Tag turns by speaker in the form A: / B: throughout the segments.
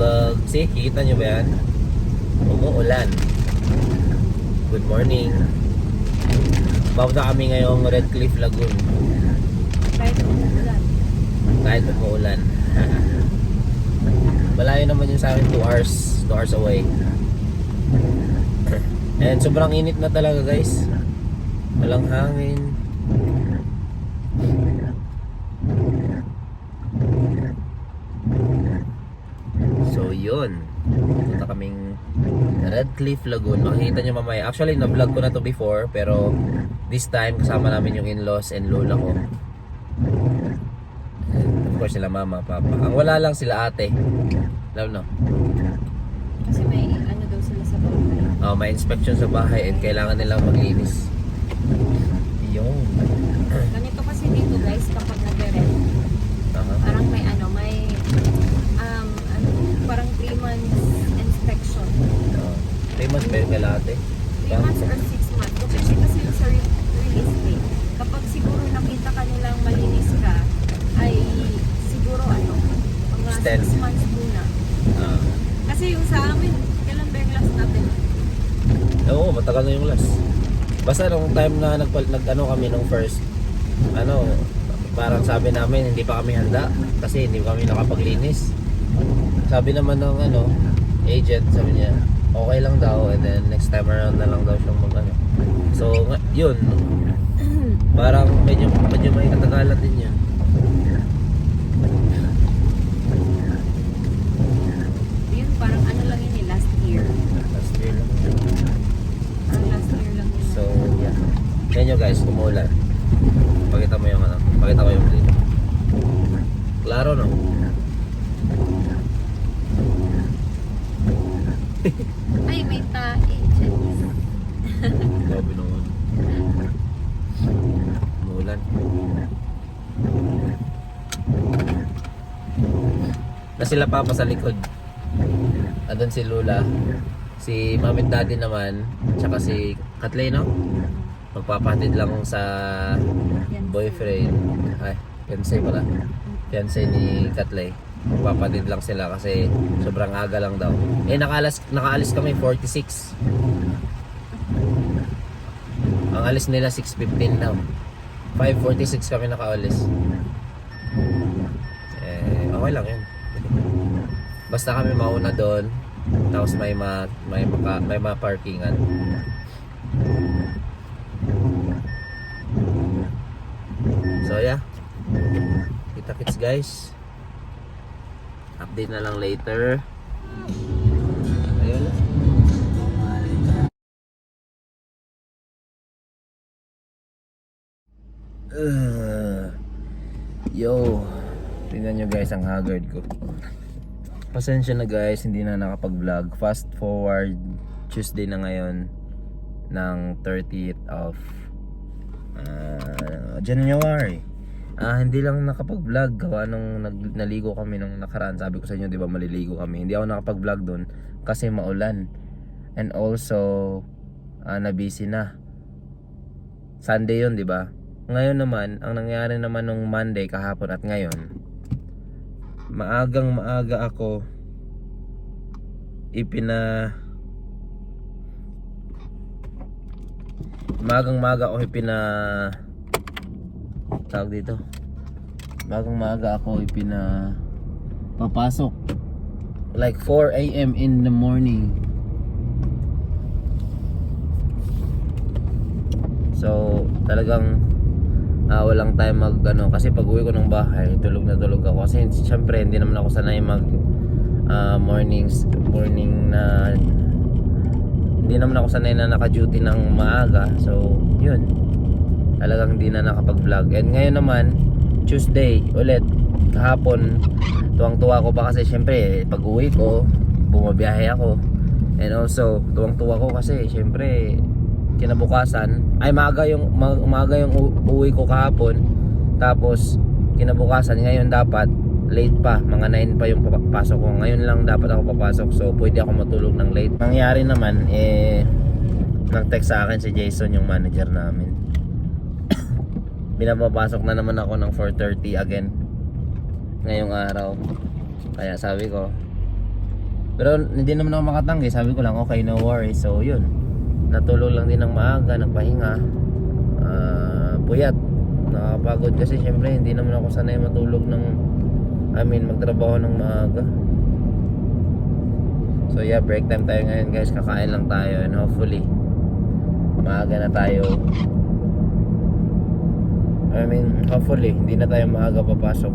A: vlog. See, kita nyo ba yan? Umuulan. Good morning. Bawda kami ngayong Red Cliff Lagoon.
B: Kahit umuulan.
A: Kahit umuulan. Malayo naman yun sa akin, 2 hours away. And sobrang init na talaga guys. Walang hangin. So yun, punta kaming Red Cliff Lagoon. Makikita nyo mamaya. Actually na-vlog ko na to before, pero this time kasama namin yung in-laws and lola ko. And of course sila mama, papa. Ang wala lang sila ate. Alam no?
B: Kasi may ano daw sila sa bahay.
A: May inspection sa bahay and kailangan nilang maglinis. Yun.
B: Ganito kasi dito guys, kapag nag-rent, parang may parang 3 months inspection.
A: 3 months ba yung kay ate?
B: 3 months or 6 months. Depende kasi yun sa real estate. Kapag siguro nakita ka nilang malinis ka, ay siguro mga
A: Extend.
B: 6 months muna. Kasi yung sa amin, kailan ba yung last natin?
A: Oo, matagal na yung last. Basta nung time na nag-ano kami nung first, parang sabi namin hindi pa kami handa kasi hindi kami nakapaglinis. Sabi naman ng agent, sabi niya okay lang daw and then next time around na lang daw siyang So yun, parang medyo may katagalan din yun.
B: Yun, parang lang yun last year.
A: Last year lang.
B: Parang last year lang yun.
A: So yeah, yan nyo guys, umuulan. Pakita mo yung pakita ko yung dito. Klaro no?
B: Ay, may tae.
A: Grabe naman. Umuulan. Na sila papa sa likod. Andun si Lula. Si mami at daddy naman. Tsaka si Katley, no? Magpapatid lang sa boyfriend. Ay, fiancé pala. Fiancé ni Katley. Magpapatid lang sila kasi sobrang aga lang daw. Nakaalis kami 46. Ang alis nila 6:15 daw. 5:46 kami nakaalis. Okay lang yun. Basta kami mauna doon. Tapos may parkingan. So yeah. Kita-kits guys. Update na lang later. Ayun. Yo. Tingnan nyo guys ang haggard ko. Pasensya na guys, hindi na nakapag-vlog. Fast forward Tuesday na ngayon ng 30th of January. Hindi lang nakapag-vlog gawa nung naligo kami nung nakaraan. Sabi ko sa inyo, 'di ba, maliligo kami. Hindi ako nakapag-vlog doon kasi maulan. And also na-busy na. Sunday 'yon, 'di ba? Ngayon naman, ang nangyari naman nung Monday kahapon at ngayon, maaga ako tawag dito. Maaga ako papasok. Like 4 AM in the morning. So, talagang walang time kasi pag uwi ko ng bahay, tulog na tulog ako. Kasi syempre, hindi naman ako sanay morning na hindi naman ako sanay na naka-duty ng maaga. So, yun. Talagang hindi na nakapag-vlog. And ngayon naman, Tuesday ulit, kahapon, tuwang-tuwa ko pa kasi syempre, pag uwi ko, bumabiyahe ako. And also, tuwang-tuwa ko kasi syempre, kinabukasan, ay maaga yung uwi ko kahapon. Tapos, kinabukasan, ngayon dapat, late pa, mga 9 pa yung papasok ko. Ngayon lang dapat ako papasok, so pwede ako matulog ng late. Nangyari naman, nag-text sa akin si Jason, yung manager namin. Pinapapasok na naman ako ng 4:30 again ngayong araw. Kaya sabi ko, Pero hindi naman ako makatanggi. Sabi ko lang, okay, no worries. So yun, natulog lang din ng maaga, nagpahinga. Puyat, nakakapagod kasi syempre hindi naman ako sanay matulog ng magtrabaho ng maaga. So yeah, break time tayo ngayon guys. Kakain lang tayo and hopefully maaga na tayo. Hopefully hindi na tayo maaga papasok.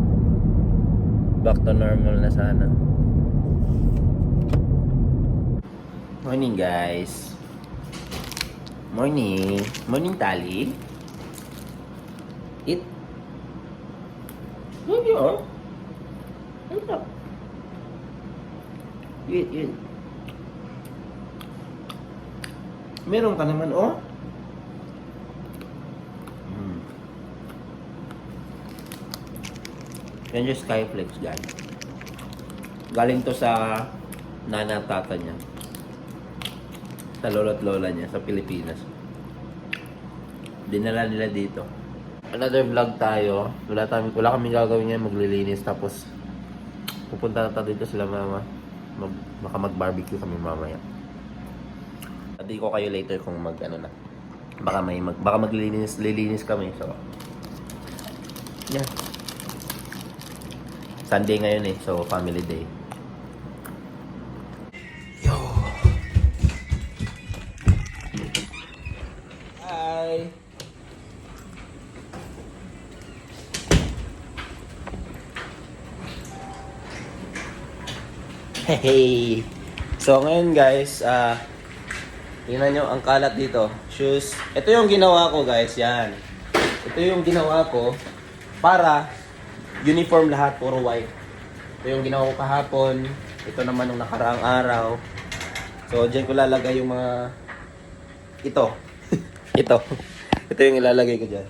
A: Back to normal na sana. Morning guys. Morning. Morning Tali. Eat. Eat yun. Eat up. Eat. Meron ka naman, oh. Yan yung Skyflex, guys. Galing to sa nana at tata niya. Sa lolo't lola niya sa Pilipinas. Dinala nila dito. Another vlog tayo. Wala kami gagawin ngayon, maglilinis. Tapos pupunta na tayo dito sila mama. Baka mag-barbecue kami mamaya. Hindi ko kayo later kung na. Baka maglilinis kami. So yeah. Sunday ngayon eh, so family day. Yo. Hi. Hey. So ngayon guys, tingnan nyo ang kalat dito. Shoes. Ito yung ginawa ko guys, yan. Ito yung ginawa ko para uniform lahat, puro white. Ito yung ginawa ko kahapon. Ito naman yung nakaraang araw. So, dyan ko lalagay yung mga... Ito. Ito yung ilalagay ko dyan.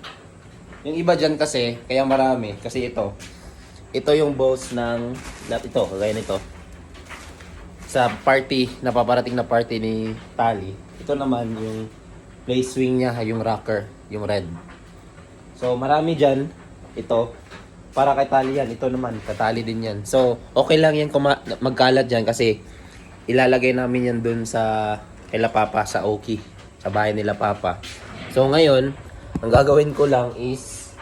A: Yung iba dyan kasi, kaya marami. Kasi ito. Ito yung boss ng... Ito, kagaya nito. Sa party, napaparating na party ni Tali. Ito naman yung play swing niya, yung rocker, yung red. So, marami dyan. Ito. Para kay Tali yan. Ito naman, katali din yan. So, okay lang yan kung magkalat dyan kasi ilalagay namin yan dun sa kila Papa, sa Oki. Sa bahay nila Papa. So, ngayon, ang gagawin ko lang is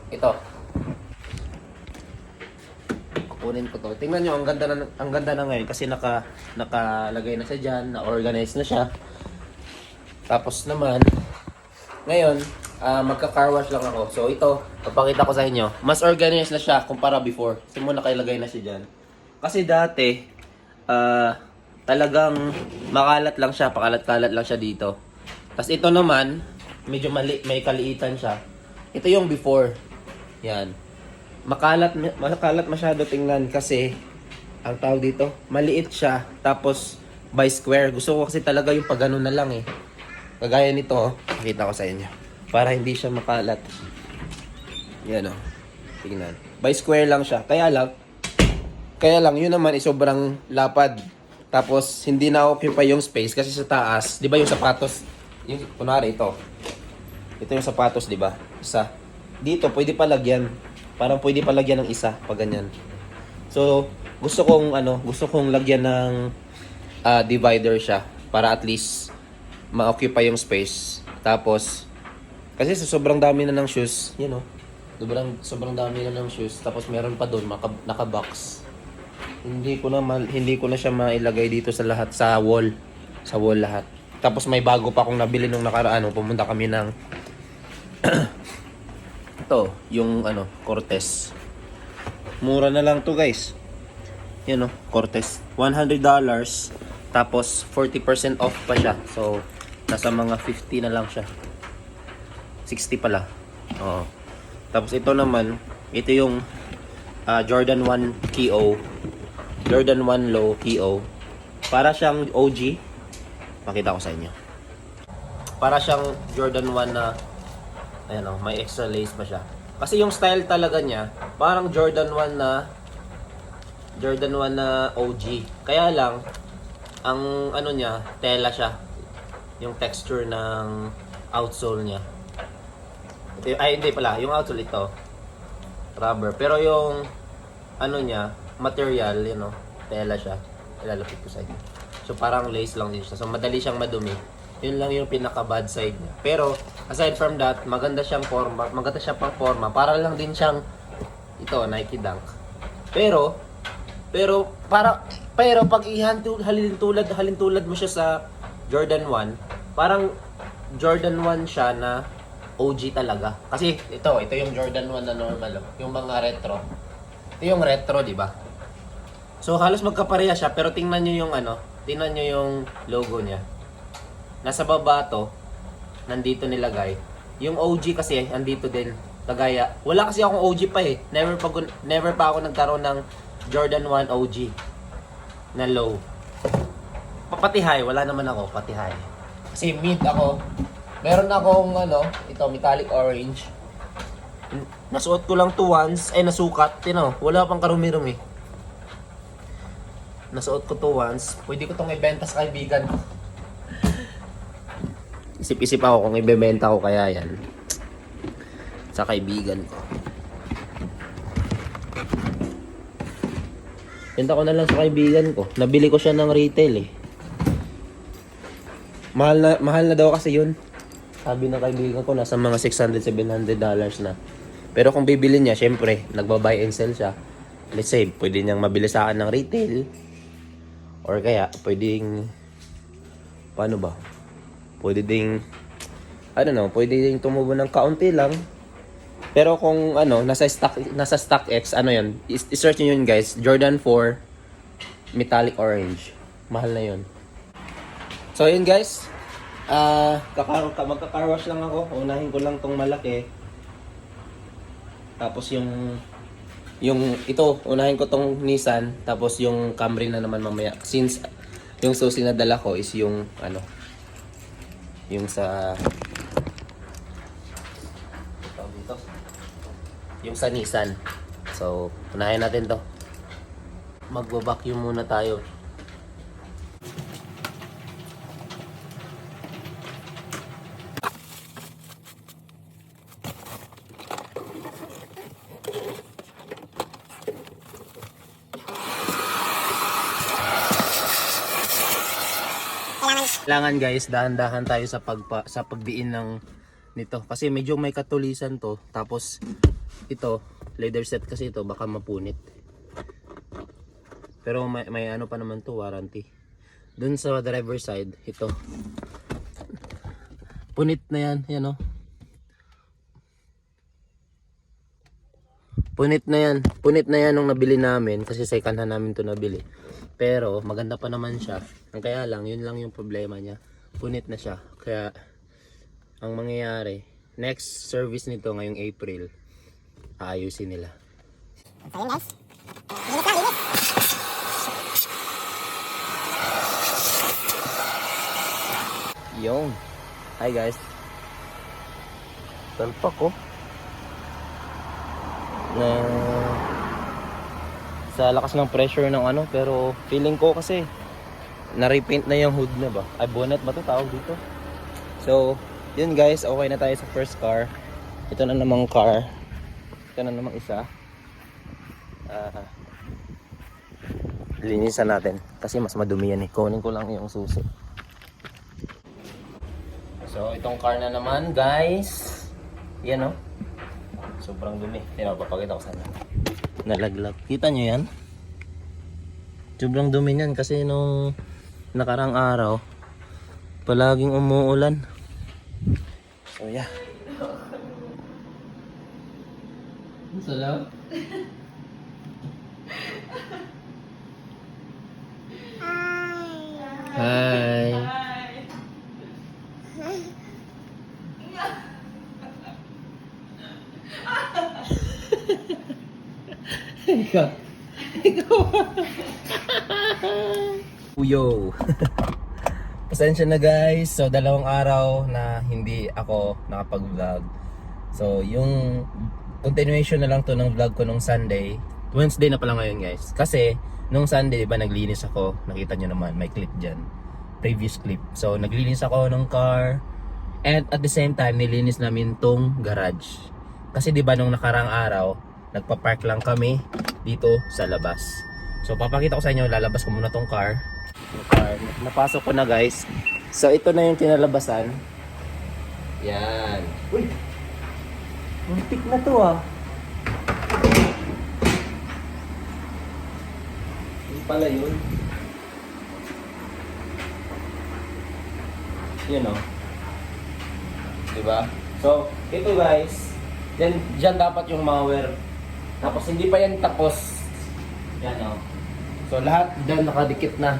A: ito. Kukunin ko to. Tingnan nyo, ang ganda na ngayon kasi nakalagay na siya dyan, na-organize na siya. Tapos naman, ngayon, magka-car wash lang ako. So ito, papakita ko sa inyo. Mas organized na siya kumpara before. Kasi mo nakailagay na siya dyan. Kasi dati, talagang makalat lang siya. Pakalat-kalat lang siya dito. Tapos ito naman, medyo may kaliitan siya. Ito yung before. Yan. Makalat masyado tingnan kasi, ang tawag dito, maliit siya. Tapos, by square. Gusto ko kasi talaga yung pag ganun na lang eh. Kagaya nito, pakita ko sa inyo. Para hindi siya makalat. Yan o. Tingnan. By square lang siya. Kaya lang, yun naman is sobrang lapad. Tapos, hindi na-occupy yung space kasi sa taas, di ba yung sapatos, yung, kunwari ito. Ito yung sapatos, di ba? Isa. Dito, pwede pa lagyan. Parang pwede pa lagyan ng isa, pag ganyan. So, gusto kong lagyan ng divider siya. Para at least, ma-occupy yung space. Tapos, kasi sobrang dami na ng shoes, you know. Sobrang dami na ng shoes. Tapos meron pa doon naka-box. Hindi ko na siya mailagay dito sa lahat sa wall lahat. Tapos may bago pa akong nabili nung nakaraan, pumunta kami ng ito, yung Cortez. Mura na lang to, guys. Yan Cortez. $100. Tapos 40% off pa siya. So nasa mga 50 na lang siya. 60 pala. Oo. Tapos ito naman, ito yung Jordan 1 Key-O. Jordan 1 Low Key-O. Para siyang OG. Pakita ko sa inyo. Para siyang Jordan 1 na ayan may extra lace pa siya. Kasi yung style talaga niya, parang Jordan 1 na OG. Kaya lang ang niya, tela siya. Yung texture ng outsole niya. Ay, hindi pala. Yung outsole ito. Rubber. Pero yung, niya, material, tela siya. Ilalapit ko sa inyo. So parang lace lang din siya. So madali siyang madumi. Yun lang yung pinaka bad side niya. Pero aside from that, maganda siyang forma, maganda siya pang forma. Para lang din siyang ito, Nike Dunk. Pero pag halintulad mo siya sa Jordan 1, parang Jordan 1 siya na OG talaga. Kasi ito yung Jordan 1 na normal, oh. Yung mga retro. Ito yung retro, di ba? So halos magkapareha siya, pero tingnan niyo yung logo niya. Nasa baba to, nandito nilagay. Yung OG kasi andito din. Kagaya, wala kasi akong OG pa eh. Never pa ako nagkaroon ng Jordan 1 OG na low. Pati high, wala naman ako, pati high. Kasi mid ako. Meron akong ito metallic orange. Nasuot ko lang to once, nasukat, wala pang karumi-rumi. Nasuot ko to once, pwede ko tong ibenta sa kaibigan ko. Isip-isip ako kung ibebenta ko kaya yan sa kaibigan ko. Benta ko na lang sa kaibigan ko. Nabili ko siya ng retail eh. Mahal na daw kasi yun. Sabi ng kaibigan ko nasa mga $600-700 na. Pero kung bibili niya, syempre, nagba-buy and sell siya. Let's say, pwede niyang mabili sa akin ng retail. Or kaya, pwedeng paano ba? Pwede ding pwede ding tumubo ng kaunti lang. Pero kung nasa StockX, yun, i-search niyo yun guys, Jordan 4 metallic orange. Mahal na yun. So yun guys, magka-car wash lang ako. Unahin ko lang tong malaki. Tapos yung ito, unahin ko tong Nissan, tapos yung Camry na naman mamaya. Since yung susi na dala ko is yung yung sa yung sa Nissan. So, unahin natin to. Magba-vacuum muna tayo. Kailangan guys, dahan-dahan tayo sa pagdiin ng nito kasi medyo may katulisan to. Tapos ito, leather set kasi ito, baka mapunit. Pero may pa naman to, warranty. Dun sa driver side, ito. Punit na yan, yan oh. Punit na yan nung nabili namin kasi second hand namin to nabili. Pero maganda pa naman siya. Ang kaya lang, yun lang yung problema niya. Punit na siya. Kaya ang mangyayari, next service nito ngayong April, aayusin nila.
C: So yun guys. Linis na, linis.
A: Yung. Hi guys. Talpak ko. Sa lakas ng pressure ng pero feeling ko kasi na-repaint na yung hood na ba? Ay, bonnet ba ito tawag dito? So, yun guys, okay na tayo sa first car. Ito na namang car. Ito na namang isa. Linisan natin kasi mas madumi yan eh. Kunin ko lang yung susi. So, itong car na naman guys. Yan oh. Sobrang dumi. Papakita ko sana. Nalaglag. Kita nyo yan? Sobrang dumi niyan kasi nung nakarang araw palaging umuulan. So yeah. Salam. Hi. Ikaw. Uyo. Pasensya na guys. So, 2 araw na hindi ako nakapag-vlog. So, yung continuation na lang to ng vlog ko nung Sunday. Wednesday na pala ngayon guys. Kasi, nung Sunday, diba, naglinis ako. Nakita nyo naman, may clip dyan. Previous clip. So, naglinis ako ng car. And at the same time, nilinis namin tong garage. Kasi diba, nung nakarang araw, nagpa-park lang kami dito sa labas. So papakita ko sa inyo, lalabas ko muna tong car. Yung car, napasok ko na guys. So ito na yung kinalabasan. Yan. Uy! Muntik na to ah. Yung pala yun. Yun o. Diba? So, ito guys. Dyan dapat yung malware. Tapos hindi pa yan tapos. Yan o. So, lahat dyan nakadikit na.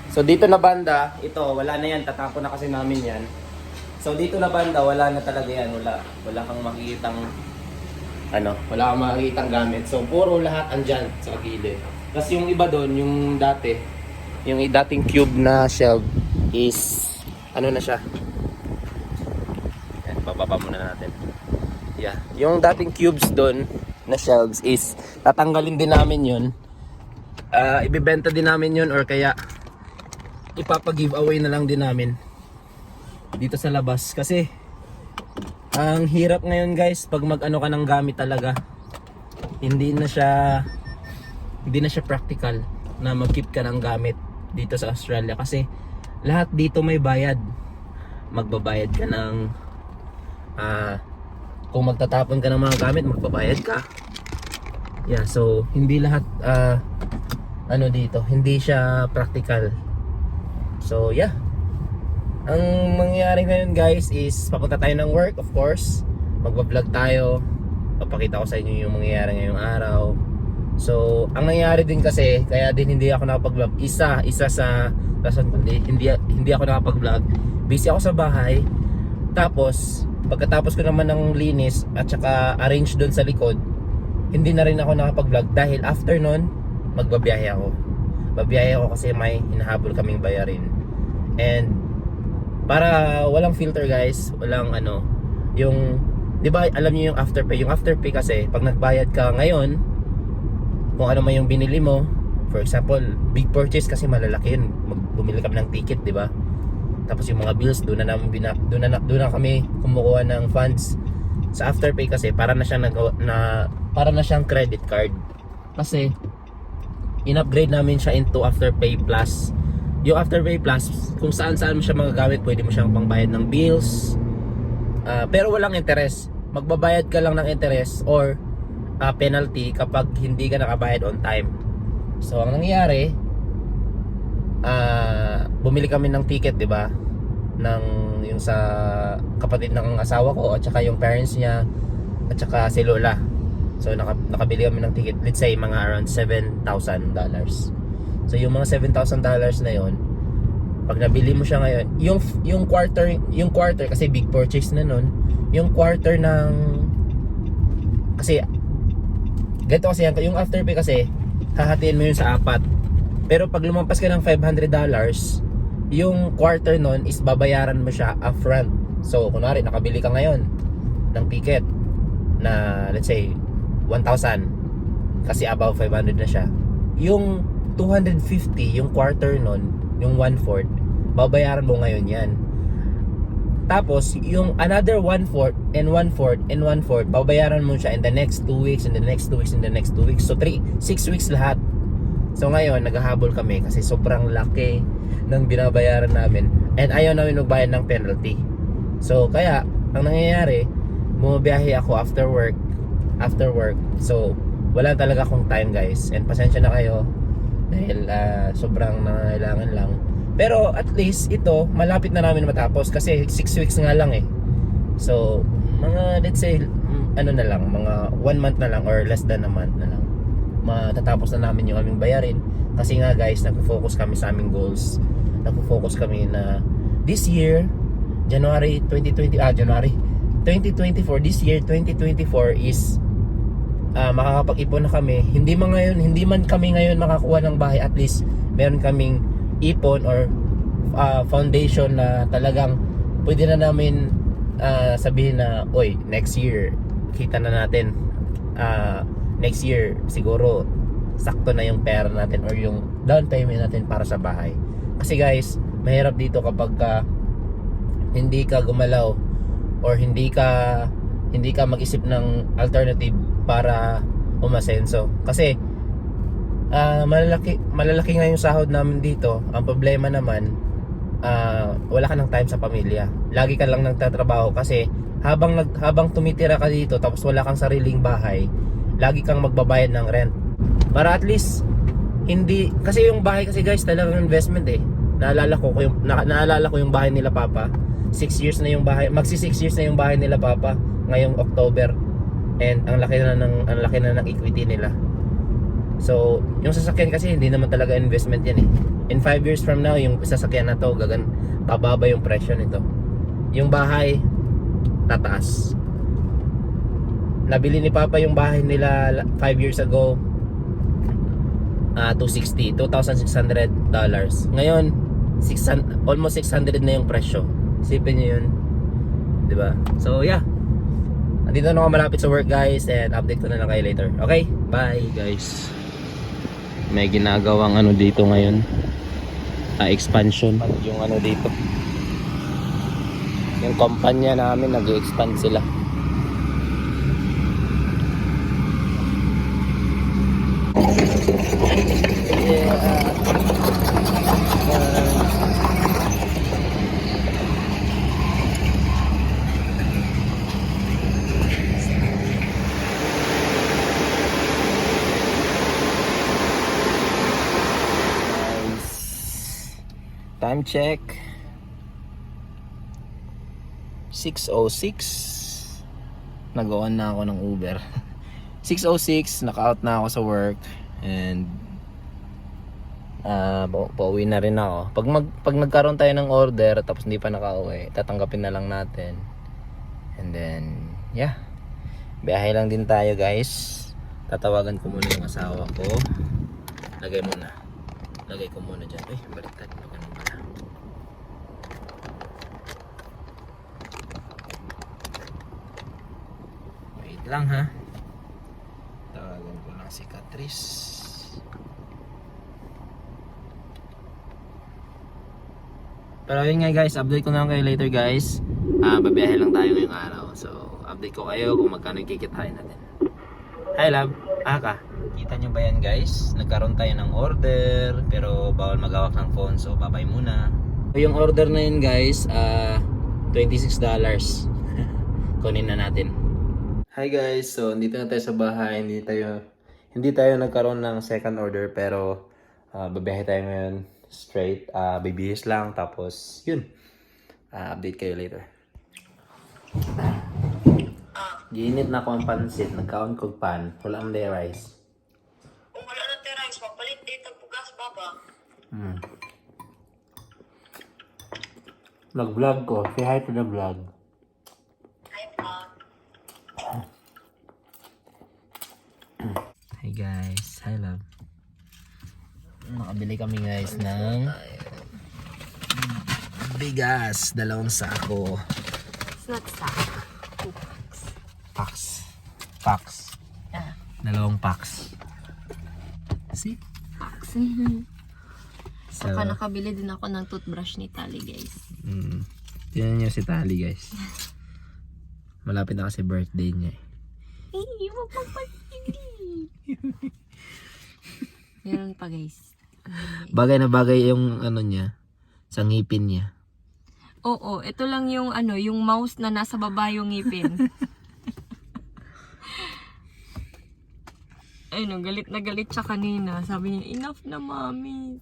A: So, dito na banda, ito, wala na yan. Tatapon na kasi namin yan. So, dito na banda, wala na talaga yan. Wala kang makikitang wala kang makikitang gamit. So, puro lahat andyan sa gilid. Tapos yung iba doon, yung dating cube na shelf is na siya. Yan, bababa muna natin. Yeah, yung dating cubes doon na shelves is tatanggalin din namin yun. Ibibenta din namin yun or kaya ipapa-giveaway na lang din namin dito sa labas kasi ang hirap ngayon guys pag mag-ano ka ng gamit talaga. Hindi na siya practical na mag-keep ka ng gamit dito sa Australia kasi lahat dito may bayad. Magbabayad ka ng kung magtatapon ka ng mga gamit, magbabayad ka. Yeah, so hindi lahat dito, hindi siya practical. So yeah. Ang mangyayari ngayon guys is papunta tayo ng work, of course. Magba-vlog tayo. Papakita ko sa inyo yung mangyayari ngayong araw. So, ang nangyayari din kasi, kaya din hindi ako nakapag-vlog. Isa sa rason kundi hindi ako nakapag-vlog. Busy ako sa bahay. Tapos, pagkatapos ko naman ng linis at saka arrange doon sa likod, hindi na rin ako nakapag-vlog dahil after nun, magbabiyahe ako. Babiyahe ako kasi may hinahabol kaming bayarin. And para walang filter guys, walang yung, di ba alam niyo yung afterpay? Yung afterpay kasi, pag nagbayad ka ngayon, kung ano man yung binili mo, for example, big purchase kasi malalaki yun. Bumili kami ng ticket, di ba? Tapos yung mga bills, doon na kami kumukuha ng funds. Sa afterpay kasi, para na siyang credit card. Kasi, in-upgrade namin siya into afterpay plus. Yung afterpay plus, kung saan mo siya magagamit, pwede mo siyang pangbayad ng bills. Pero walang interest. Magbabayad ka lang ng interest or penalty kapag hindi ka nakabayad on time. So ang nangyayari, bumili kami ng ticket, 'di ba? Yung sa kapatid ng asawa ko at saka yung parents niya at saka si Lola. So nakabili kami ng ticket, let's say mga around $7,000. So yung mga $7,000 na yon, pag nabili mo siya ngayon, yung quarter kasi big purchase na nun, yung quarter ng kasi ganito kasi yung afterpay kasi hahatiin mo yun sa 4. Pero pag lumampas ka ng $500, yung quarter nun is babayaran mo siya upfront. So kunwari nakabili ka ngayon ng ticket na let's say 1,000 kasi above 500 na siya. Yung 250 yung quarter nun, yung 1/4, babayaran mo ngayon yan. Tapos yung another 1/4 and 1/4 and 1/4, babayaran mo siya in the next 2 weeks, in the next 2 weeks, in the next 2 weeks. So 6 weeks lahat. So ngayon naghahabol kami kasi sobrang laki ng binabayaran namin and ayaw namin magbayad ng penalty. So kaya ang nangyayari, bumabiyahe ako after work. So wala talaga akong time guys, and pasensya na kayo dahil sobrang nangangailangan lang. Pero at least ito malapit na namin matapos kasi 6 weeks nga lang eh. So mga let's say na lang, mga 1 month na lang or less than a month na lang, matatapos na namin yung aming bayarin. Kasi nga guys, nagfo-focus kami sa aming goals. Nagfo-focus kami na this year, January 2024, this year 2024 is makakapag-ipon na kami. Hindi man kami ngayon makakuha ng bahay, at least meron kaming ipon or foundation na talagang pwede na namin sabihin na, oy, next year kita na natin, next year siguro sakto na yung pera natin or yung down payment natin para sa bahay. Kasi guys, mahirap dito kapag hindi ka gumalaw or hindi ka mag-isip ng alternative para umasenso. Kasi malalaki nga yung sahod namin dito. Ang problema naman, wala ka ng time sa pamilya. Lagi ka lang nagtatrabaho kasi habang tumitira ka dito tapos wala kang sariling bahay, lagi kang magbabayad ng rent. Para at least hindi kasi yung bahay kasi guys talagang investment eh. Naalala ko yung bahay nila Papa. 6 years na yung bahay. Magsi 6 years na yung bahay nila Papa ngayong October. And ang laki na ng equity nila. So, yung sasakyan kasi hindi naman talaga investment yan eh. In 5 years from now, yung sasakyan na to, bababa yung presyo nito. Yung bahay, tataas. Nabili ni Papa yung bahay nila 5 years ago, $2,600. Ngayon, almost 600 na yung presyo. Isipin nyo yun. Diba? So, yeah. Andito na ako malapit sa work guys and update ko na lang kayo later. Okay? Bye guys. May ginagawang ano dito ngayon. Expansion. Yung ano dito. Yung kumpanya namin nag-expand sila. Time check 6:06. Nag-on na ako ng Uber. 6:06, naka-out na ako sa work and pauwi na rin ako. Pag nagkaroon tayo ng order tapos hindi pa nakauwi, tatanggapin na lang natin. And then, yeah. Biyahe lang din tayo, guys. Tatawagan ko muna yung asawa ko. Lagay ko muna dyan. Ay, baliktad. Ganun pala. Wait lang ha. Tawagan ko lang si Catrice. Pero yun nga guys, update ko na lang kayo later guys. Babiyahe lang tayo ngayong araw. So, update ko kayo kung magkano yung kikitain natin. Hi love, ka. Kita nyo ba yan guys? Nagkaroon tayo ng order pero bawal magawak ng phone so babay muna. So, yung order na yun guys, $26. Kunin na natin. Hi guys, so dito na tayo sa bahay. Hindi tayo nagkaroon ng second order pero babiyahe tayo ngayon straight. Bibihis lang tapos yun. Update kayo later. Ginit na ko ang pansit. Nagkaon kong pan. Wala ang day rice.
D: Kung wala na tayo rice, mapalit dito pugas, baba.
A: Nag-vlog ko. Say hi to the vlog.
D: Hi, pa.
A: Hi guys. Hi love. Nakabili kami guys ng bigas. 2 sako.
B: It's not stock.
A: Packs. 2 packs. See?
B: Vaccine.
A: So,
B: Saka nakabili din ako ng toothbrush ni Tali, guys.
A: Tingnan nyo si Tali guys. Malapit na kasi birthday niya eh.
B: Hey, wag magpapili. Meron pa guys.
A: Bagay na bagay yung ano niya. Sa ngipin niya.
B: Oo, ito lang yung yung mouse na nasa baba yung ngipin. Ayun, galit na galit siya kanina. Sabi niya, enough na mami.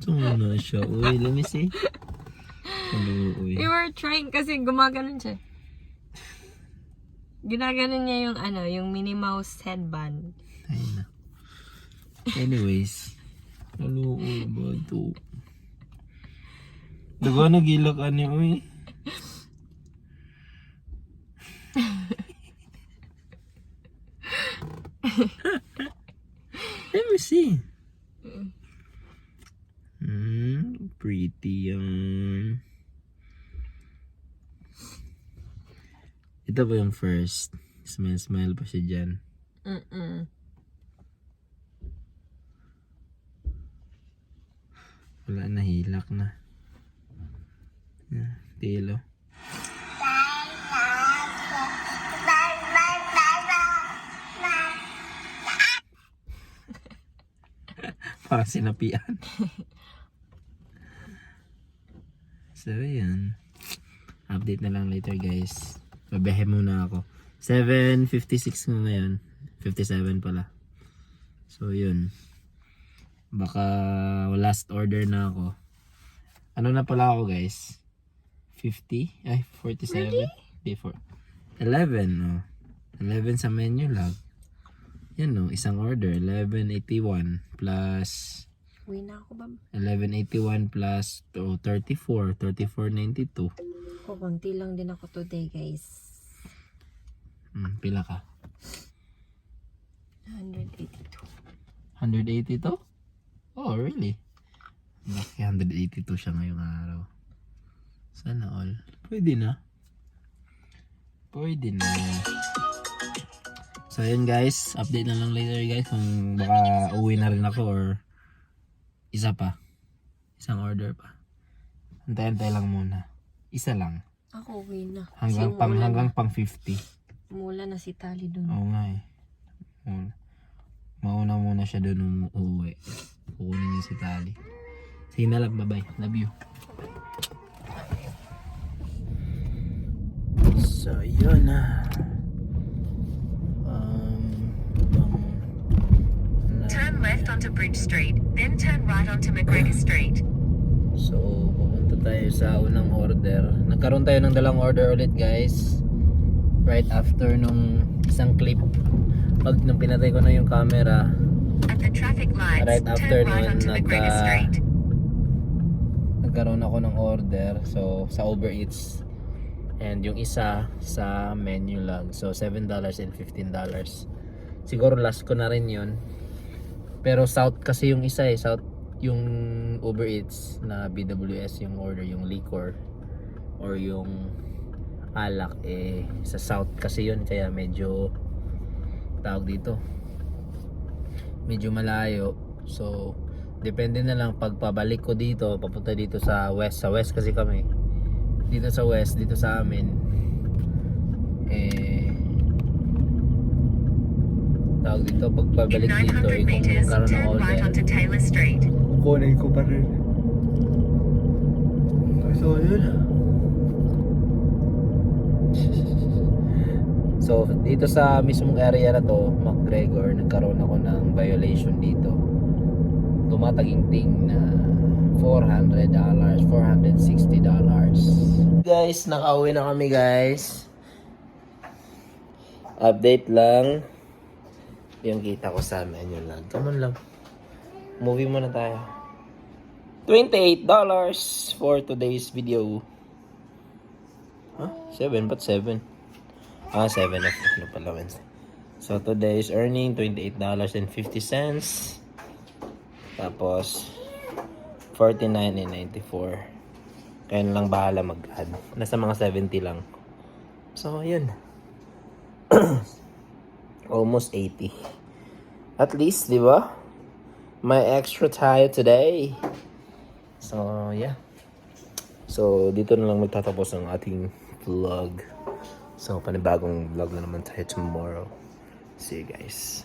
A: Sumuna siya. Uy, let me see.
B: We were trying kasi gumaganon siya. Ginaganon niya yung yung Minnie Mouse headband.
A: Ay na. Anyways. Ano ba ito? Daga nagilak ani uy. Let me see. Pretty yan. Ito ba yung first? Smile pa siya dyan. Wala na, hilak na. Tilo. Parang sinapian. So, yun. Update na lang later, guys. Babiyahe muna ako. 7:56 na ngayon. 57 pala. So, yun. Baka last order na ako. Ano na pala ako, guys? 50? Ay, 47? Really? Before. 11, oh. 11 sa menu lang. Yan, no. Isang order. 1181 plus...
B: Uwi na ako ba?
A: 1181 plus 34. 3492.
B: Konti lang din ako today, guys.
A: Pila ka?
B: 182.
A: 182? Oh, really? Laki 182 siya ngayong araw. Sana all. Pwede na. Pwede na. So yun guys, update na lang later guys kung baka uwi na rin ako or isa pa. Isang order pa. Antay-antay lang muna. Isa lang.
B: Ako uwi na.
A: Hanggang pang 50.
B: Mula na si Tali dun.
A: Oo nga eh. Mauna muna siya doon nung uuwi. Kukunin niya si Tali. Sige na lang, bye-bye. Love you. So, yun na.
E: Turn left onto Bridge Street, then turn right onto McGregor Street.
A: So, pupunta tayo sa unang order. Nagkaroon tayo ng dalang order ulit guys. Right after nung isang clip. Nung pinatay ko na yung camera.
E: At the traffic lights,
A: Right after
E: turn right
A: nun,
E: onto McGregor Street.
A: nagkaroon ako ng order. So, sa Uber Eats. And yung isa sa menu lang. So, $7 and $15. Siguro last ko na rin yun. Pero South kasi yung isa eh. South yung Uber Eats na BWS yung order. Yung liquor or yung alak eh. Sa South kasi yun. Kaya medyo tawag dito. Medyo malayo. So, depende na lang pagpabalik ko dito. Papunta dito sa West. Sa West kasi kami. Dito sa West, dito sa amin tawag dito, pagpabalik
E: In
A: dito
E: 900
A: kung
E: meters,
A: magkaroon ng
E: turn right
A: order
E: onto Taylor Street.
A: kukunin ko pa rin. So yun. So dito sa mismong area na to, McGregor, nagkaroon ako ng violation dito. Tumataginting na $400, $460. Guys, nakauwi na kami guys. Update lang. Yung kita ko sa menu lang. Come on lang. Movie muna tayo. $28 for today's video. Huh? 7? Ba't 7? 7 of ano pala Wednesday. So today's earning $28.50. Tapos 49.94. Kaya na lang bahala mag-add. Nasa mga 70 lang. So yun. Almost 80. At least, di ba? May extra tayo today. So, yeah. So, dito na lang magtatapos ang ating vlog. So, panibagong vlog na naman tayo tomorrow. See you guys.